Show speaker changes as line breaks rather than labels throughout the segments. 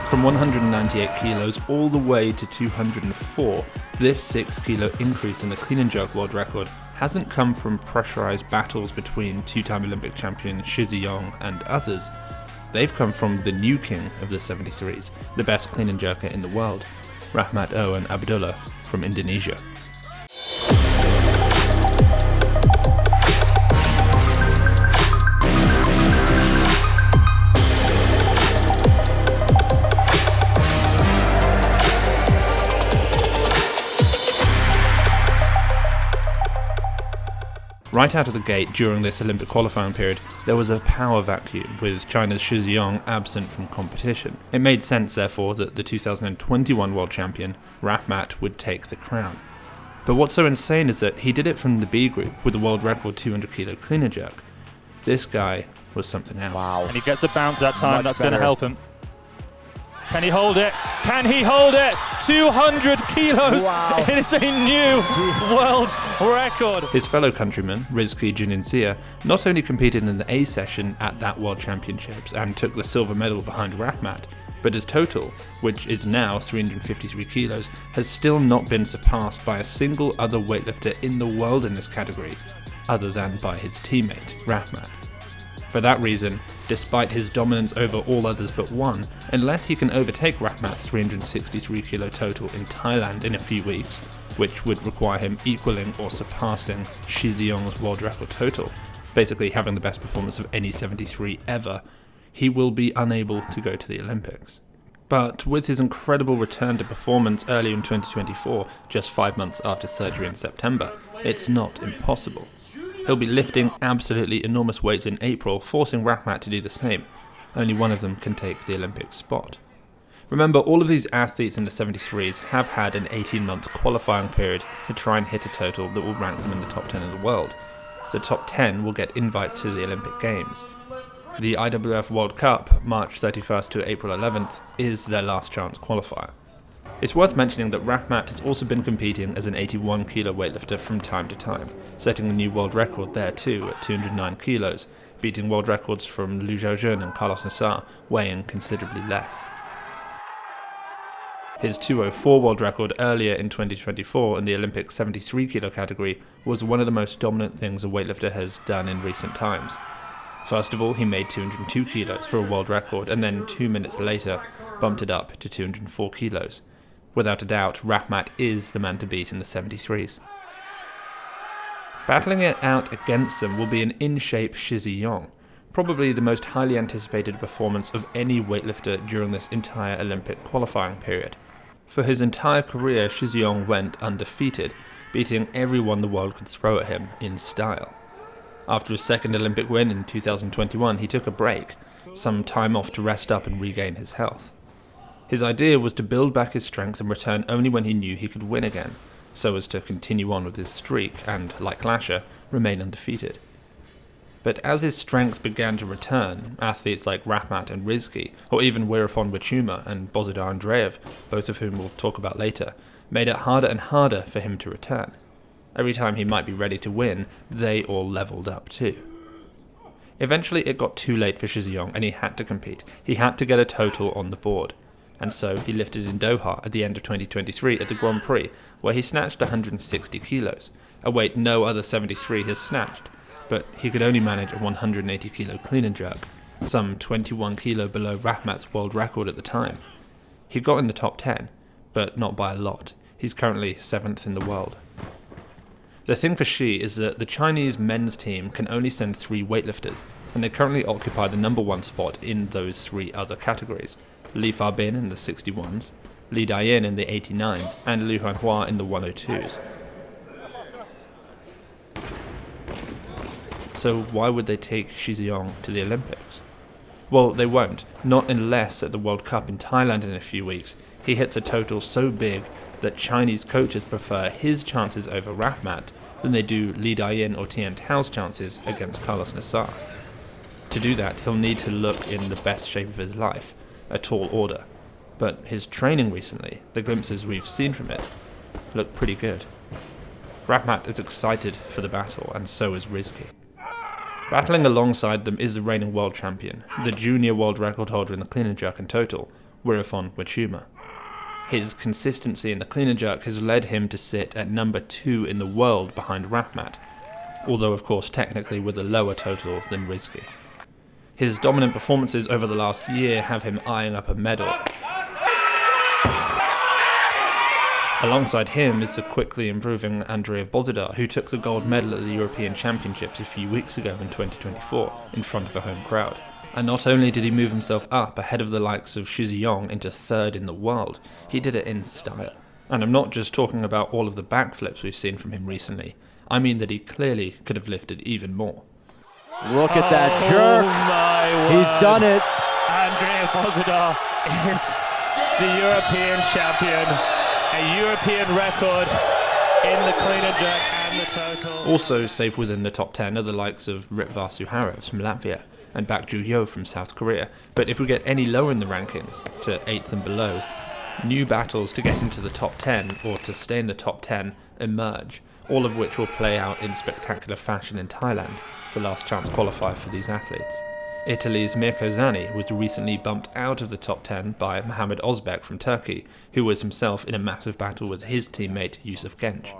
From 198 kilos all the way to 204, this 6 kilo increase in the clean and jerk world record hasn't come from pressurized battles between two-time Olympic champion Shi Zhiyong and others. They've come from the new king of the 73s, the best clean and jerker in the world, Rahmat and Abdullah from Indonesia. Right out of the gate during this Olympic qualifying period, there was a power vacuum, with China's Shi Zhiyong absent from competition. It made sense, therefore, that the 2021 world champion, Rahmat, would take the crown. But what's so insane is that he did it from the B group with the world record 200 kilo clean and jerk. This guy was something else.
Wow.
And he gets a bounce that time, that's going to help him. Can he hold it? Can he hold it? 200 kilos!
Wow.
It is a new world record!
His fellow countryman, Rizki Juniansyah, not only competed in the A session at that World Championships and took the silver medal behind Rahmat, but his total, which is now 353 kilos, has still not been surpassed by a single other weightlifter in the world in this category, other than by his teammate, Rahmat. For that reason, despite his dominance over all others but one, unless he can overtake Rahmat's 363 kilo total in Thailand in a few weeks, which would require him equaling or surpassing Shi Zhiyong's world record total, basically having the best performance of any 73 ever, he will be unable to go to the Olympics. But with his incredible return to performance early in 2024, just 5 months after surgery in September, it's not impossible. He'll be lifting absolutely enormous weights in April, forcing Rahmat to do the same. Only one of them can take the Olympic spot. Remember, all of these athletes in the 73s have had an 18-month qualifying period to try and hit a total that will rank them in the top 10 in the world. The top 10 will get invites to the Olympic Games. The IWF World Cup, March 31st to April 11th, is their last chance qualifier. It's worth mentioning that Rahmat has also been competing as an 81 kilo weightlifter from time to time, setting a new world record there too at 209 kilos, beating world records from Liu Xiaojun and Carlos Nassar, weighing considerably less. His 204 world record earlier in 2024 in the Olympic 73 kilo category was one of the most dominant things a weightlifter has done in recent times. First of all, he made 202 kilos for a world record, and then 2 minutes later bumped it up to 204 kilos. Without a doubt, Rahmat is the man to beat in the 73s. Battling it out against them will be an in-shape Shi Zhiyong, probably the most highly anticipated performance of any weightlifter during this entire Olympic qualifying period. For his entire career, Shi Zhiyong went undefeated, beating everyone the world could throw at him in style. After his second Olympic win in 2021, he took a break, some time off to rest up and regain his health. His idea was to build back his strength and return only when he knew he could win again, so as to continue on with his streak and, like Lasher, remain undefeated. But as his strength began to return, athletes like Rahmat and Rizki, or even Weeraphon Wichuma and Bozhidar Andreev, both of whom we'll talk about later, made it harder and harder for him to return. Every time he might be ready to win, they all leveled up too. Eventually it got too late for Shi Zhiyong and he had to compete. He had to get a total on the board. And so he lifted in Doha at the end of 2023 at the Grand Prix, where he snatched 160 kilos, a weight no other 73 has snatched, but he could only manage a 180 kilo clean and jerk, some 21 kilo below Rahmat's world record at the time. He got in the top 10, but not by a lot. He's currently 7th in the world. The thing for Shi is that the Chinese men's team can only send 3 weightlifters, and they currently occupy the number 1 spot in those 3 other categories. Li Fabin in the 61s, Li Dayin in the 89s, and Liu Hanhua in the 102s. So why would they take Shi Zhiyong to the Olympics? Well, they won't, not unless at the World Cup in Thailand in a few weeks, he hits a total so big that Chinese coaches prefer his chances over Rahmat than they do Li Dayin or Tian Tao's chances against Carlos Nassar. To do that, he'll need to look in the best shape of his life, a tall order, but his training recently, the glimpses we've seen from it, look pretty good. Rahmat is excited for the battle, and so is Rizki. Battling alongside them is the reigning world champion, the junior world record holder in the clean and jerk and total, Weeraphon Wichuma. His consistency in the clean and jerk has led him to sit at number 2 in the world behind Rahmat, although of course technically with a lower total than Rizki. His dominant performances over the last year have him eyeing up a medal. Alongside him is the quickly improving Andreev Bozhidar, who took the gold medal at the European Championships a few weeks ago in 2024 in front of a home crowd. And not only did he move himself up ahead of the likes of Shi Zhiyong into 3rd in the world, he did it in style. And I'm not just talking about all of the backflips we've seen from him recently, I mean that he clearly could have lifted even more.
Look at that jerk! He's done it!
Andreev Bozhidar is the European champion, a European record in the clean and jerk and the total.
Also safe within the top 10 are the likes of Ritvars Suharevs from Latvia and Bakju from South Korea, but if we get any lower in the rankings, to 8th and below, new battles to get into the top 10 or to stay in the top 10 emerge, all of which will play out in spectacular fashion in Thailand, the last chance qualifier for these athletes. Italy's Mirko Zanni was recently bumped out of the top 10 by Mohammed Ozbek from Turkey, who was himself in a massive battle with his teammate Yusuf Genç.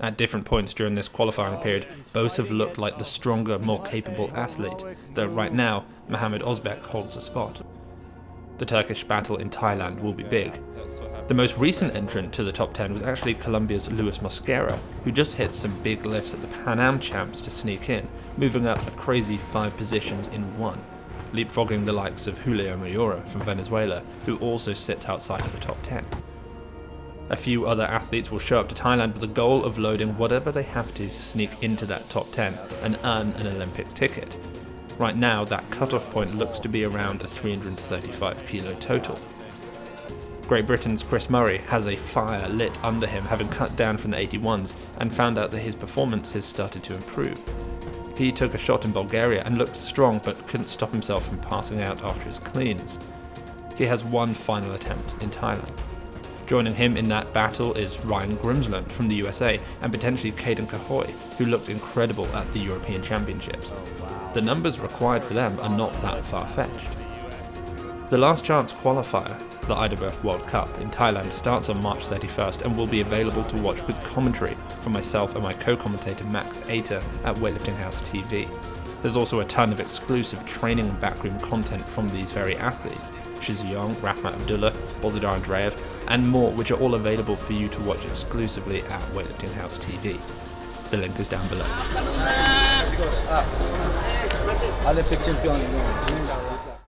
At different points during this qualifying period, both have looked like the stronger, more capable athlete, though right now, Mohammed Ozbek holds a spot. The Turkish battle in Thailand will be big. The most recent entrant to the top 10 was actually Colombia's Luis Mosquera, who just hit some big lifts at the Pan Am Champs to sneak in, moving up a crazy 5 positions in 1, leapfrogging the likes of Julio Mayora from Venezuela, who also sits outside of the top 10. A few other athletes will show up to Thailand with the goal of loading whatever they have to sneak into that top 10 and earn an Olympic ticket. Right now, that cutoff point looks to be around a 335 kilo total. Great Britain's Chris Murray has a fire lit under him, having cut down from the 81s and found out that his performance has started to improve. He took a shot in Bulgaria and looked strong but couldn't stop himself from passing out after his cleans. He has one final attempt in Thailand. Joining him in that battle is Ryan Grimsland from the USA and potentially Caden Cahoy, who looked incredible at the European Championships. The numbers required for them are not that far-fetched. The last chance qualifier, the IWF World Cup in Thailand, starts on March 31st and will be available to watch with commentary from myself and my co-commentator Max Ater at Weightlifting House TV. There's also a ton of exclusive training and backroom content from these very athletes, Shi Zhiyong, Rahmat, Abdullah, Bozhidar, Andreev, and more, which are all available for you to watch exclusively at Weightlifting House TV. The link is down below.
Olympic champion.